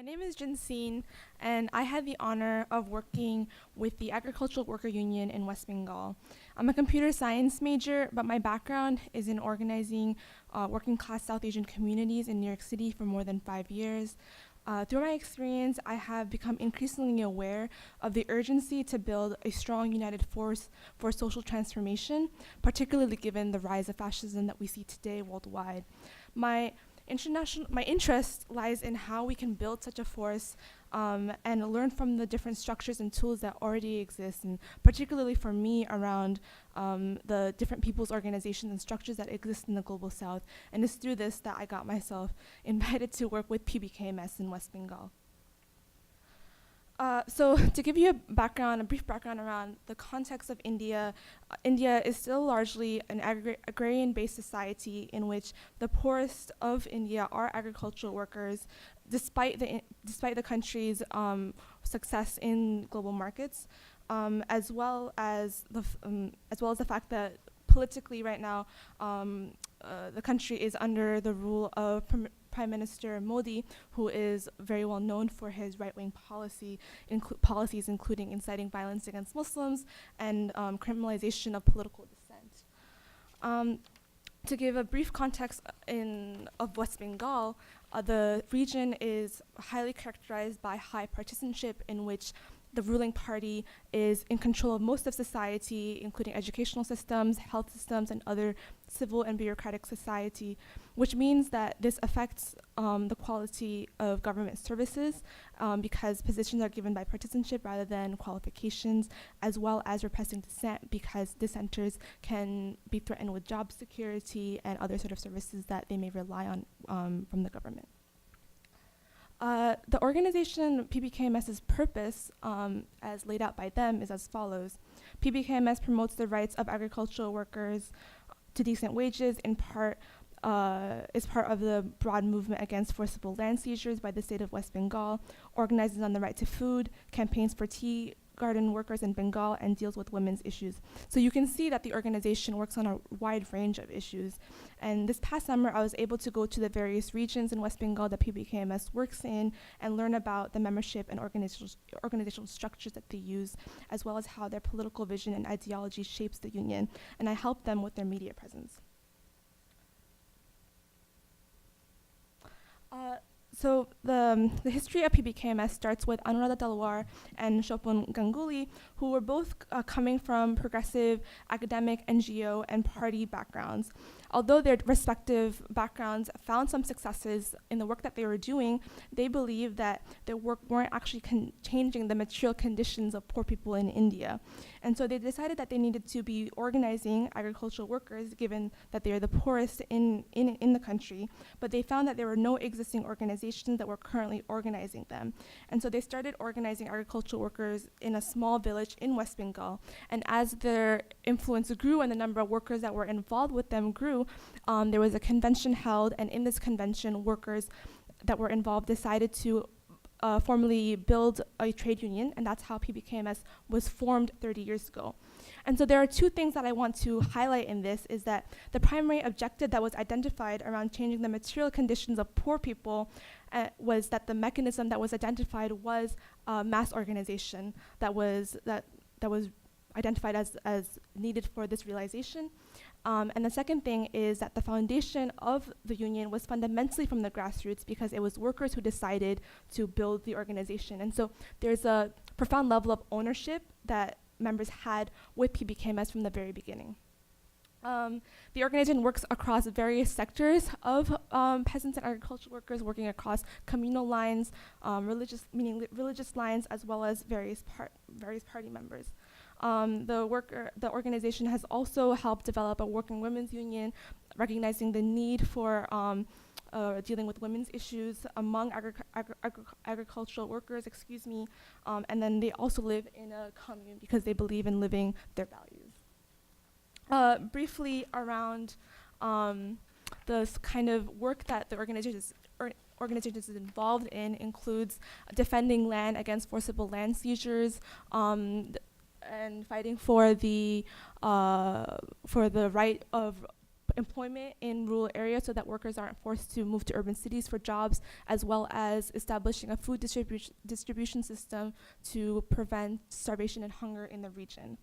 name is Jensine, and I had the honor of working with the Agricultural Worker Union in West Bengal. I'm a computer science major, but my background is in organizing working class South Asian communities in New York City for more than 5 years. Through my experience, I have become increasingly aware of the urgency to build a strong united force for social transformation, particularly given the rise of fascism that we see today worldwide. My interest lies in how we can build such a force and learn from the different structures and tools that already exist, and particularly for me around the different people's organizations and structures that exist in the Global South. And it's through this that I got myself invited to work with PBKMS in West Bengal. So to give you a brief background around the context of India, India is still largely an agrarian-based society in which the poorest of India are agricultural workers, despite the country's success in global markets, as well as the fact that politically right now the country is under the rule of Prime Minister Modi, who is very well known for his right-wing policies, including inciting violence against Muslims and criminalization of political dissent. To give a brief context of West Bengal, the region is highly characterized by high partisanship, in which the ruling party is in control of most of society, including educational systems, health systems, and other civil and bureaucratic society, which means that this affects the quality of government services because positions are given by partisanship rather than qualifications, as well as repressing dissent because dissenters can be threatened with job security and other sort of services that they may rely on from the government. The organization PBKMS's purpose, as laid out by them, is as follows. PBKMS promotes the rights of agricultural workers to decent wages, is part of the broad movement against forcible land seizures by the state of West Bengal, organizes on the right to food, campaigns for tea garden workers in Bengal, and deals with women's issues. So you can see that the organization works on a wide range of issues. And this past summer, I was able to go to the various regions in West Bengal that PBKMS works in and learn about the membership and organizational structures that they use, as well as how their political vision and ideology shapes the union. And I helped them with their media presence. So the history of PBKMS starts with Anuradha Talwar and Shopun Ganguly, who were both coming from progressive academic, NGO, and party backgrounds. Although their respective backgrounds found some successes in the work that they were doing, they believed that their work weren't actually changing the material conditions of poor people in India. And so they decided that they needed to be organizing agricultural workers, given that they are the poorest in the country. But they found that there were no existing organizations that were currently organizing them. And so they started organizing agricultural workers in a small village in West Bengal. And as their influence grew and the number of workers that were involved with them grew, there was a convention held, and in this convention, workers that were involved decided to formally build a trade union, and that's how PBKMS was formed 30 years ago. And so there are two things that I want to highlight in this, is that the primary objective that was identified around changing the material conditions of poor people was that the mechanism that was identified was mass organization that was identified as needed for this realization. And the second thing is that the foundation of the union was fundamentally from the grassroots, because it was workers who decided to build the organization. And so there's a profound level of ownership that members had with PBKMS from the very beginning. The organization works across various sectors of peasants and agricultural workers, working across communal lines, religious lines, as well as various party members. The organization has also helped develop a working women's union, recognizing the need for dealing with women's issues among agricultural workers, and then they also live in a commune because they believe in living their values. Briefly around the kind of work that the organization is involved in includes defending land against forcible land seizures, and fighting for the right of employment in rural areas so that workers aren't forced to move to urban cities for jobs, as well as establishing a food distribution system to prevent starvation and hunger in the region.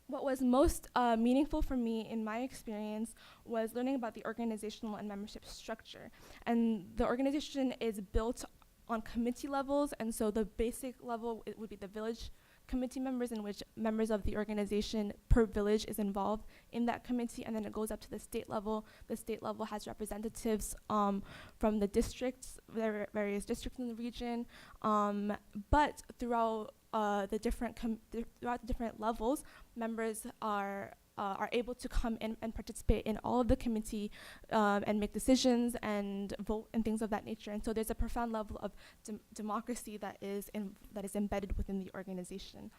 What was most meaningful for me in my experience was learning about the organizational and membership structure. And the organization is built on committee levels, and so the basic level it would be the village committee members, in which members of the organization per village is involved in that committee, and then it goes up to the state level. The state level has representatives from the districts, various districts in the region, but throughout the different levels, members are able to come in and participate in all of the committee and make decisions and vote and things of that nature. And so there's a profound level of democracy that is embedded within the organization.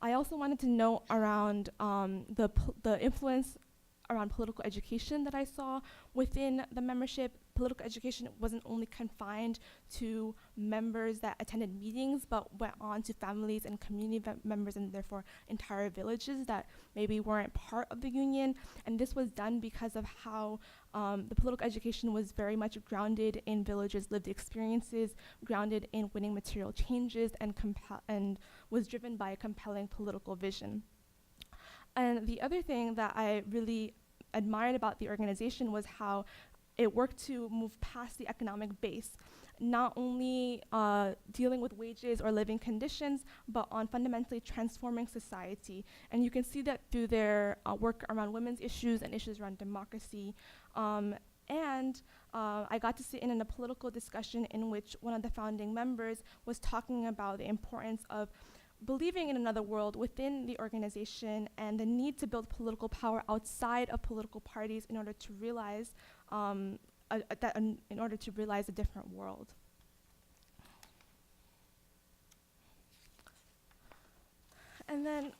I also wanted to note around the influence around political education that I saw within the membership. Political education wasn't only confined to members that attended meetings, but went on to families and community members, and therefore entire villages that maybe weren't part of the union. And this was done because of how the political education was very much grounded in villagers' lived experiences, grounded in winning material changes, and was driven by a compelling political vision. And the other thing that I really admired about the organization was how it worked to move past the economic base, not only dealing with wages or living conditions, but on fundamentally transforming society. And you can see that through their work around women's issues and issues around democracy. And I got to sit in a political discussion in which one of the founding members was talking about the importance of believing in another world within the organization and the need to build political power outside of political parties in order to realize a different world. And then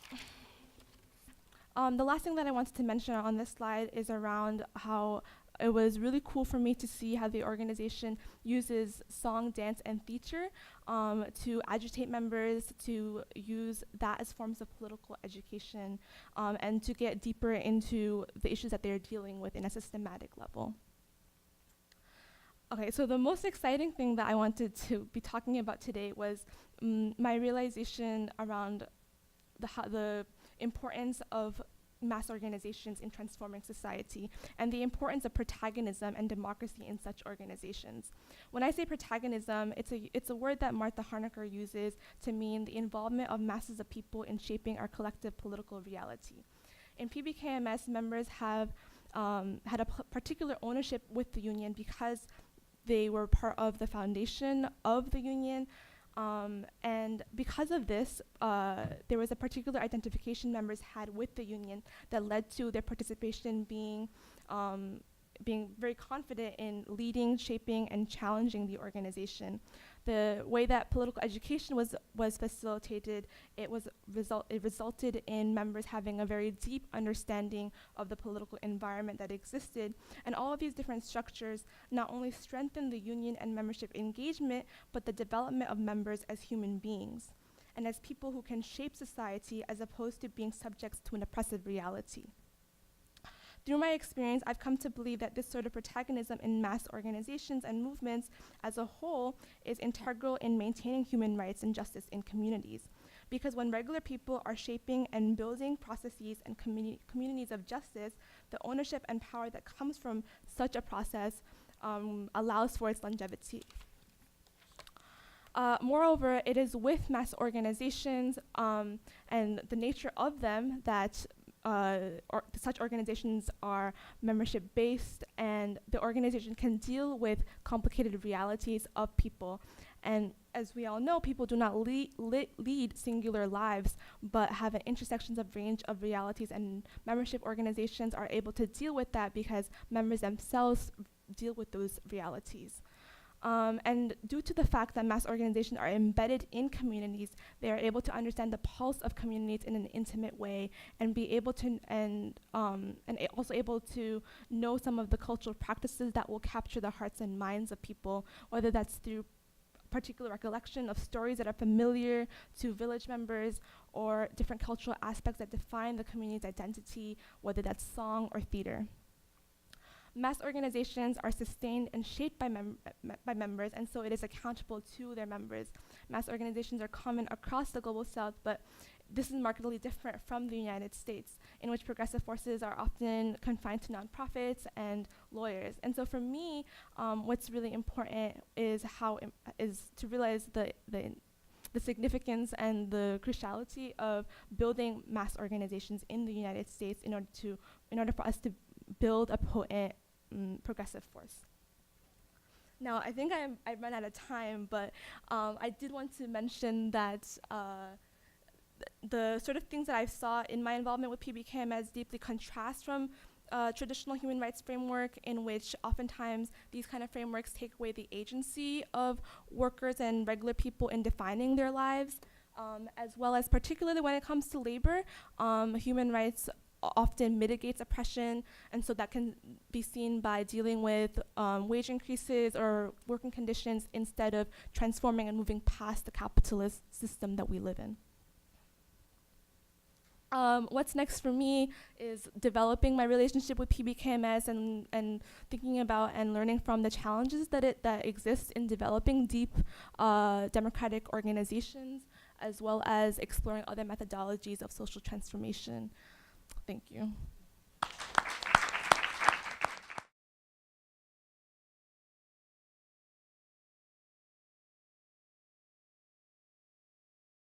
the last thing that I wanted to mention on this slide is around how it was really cool for me to see how the organization uses song, dance, and theater to agitate members, to use that as forms of political education, and to get deeper into the issues that they're dealing with in a systematic level. Okay, so the most exciting thing that I wanted to be talking about today was my realization around the importance of mass organizations in transforming society, and the importance of protagonism and democracy in such organizations. When I say protagonism, it's a word that Martha Harnacker uses to mean the involvement of masses of people in shaping our collective political reality. In PBKMS, members have had a particular ownership with the union because they were part of the foundation of the union. And because of this, there was a particular identification members had with the union that led to their participation being very confident in leading, shaping, and challenging the organization. The way that political education was facilitated, it resulted in members having a very deep understanding of the political environment that existed. And all of these different structures not only strengthen the union and membership engagement, but the development of members as human beings and as people who can shape society as opposed to being subjects to an oppressive reality. Through my experience, I've come to believe that this sort of protagonism in mass organizations and movements as a whole is integral in maintaining human rights and justice in communities. Because when regular people are shaping and building processes and communities of justice, the ownership and power that comes from such a process allows for its longevity. Moreover, it is with mass organizations and the nature of them that such organizations are membership-based, and the organization can deal with complicated realities of people. And as we all know, people do not lead singular lives, but have an intersections of range of realities, and membership organizations are able to deal with that because members themselves deal with those realities. And due to the fact that mass organizations are embedded in communities, they are able to understand the pulse of communities in an intimate way, and be able to, also able to know some of the cultural practices that will capture the hearts and minds of people, whether that's through particular recollection of stories that are familiar to village members or different cultural aspects that define the community's identity, whether that's song or theater. Mass organizations are sustained and shaped by members, and so it is accountable to their members. Mass organizations are common across the Global South, but this is markedly different from the United States, in which progressive forces are often confined to nonprofits and lawyers. And so for me, what's really important is to realize the significance and the cruciality of building mass organizations in the United States in order for us to build a potent progressive force. Now, I think I've run out of time, but I did want to mention that the sort of things that I saw in my involvement with PBKMS deeply contrast from traditional human rights framework, in which oftentimes these kind of frameworks take away the agency of workers and regular people in defining their lives, as well as particularly when it comes to labor, human rights often mitigates oppression, and so that can be seen by dealing with wage increases or working conditions instead of transforming and moving past the capitalist system that we live in. What's next for me is developing my relationship with PBKMS and thinking about and learning from the challenges that exist in developing deep democratic organizations, as well as exploring other methodologies of social transformation. Thank you.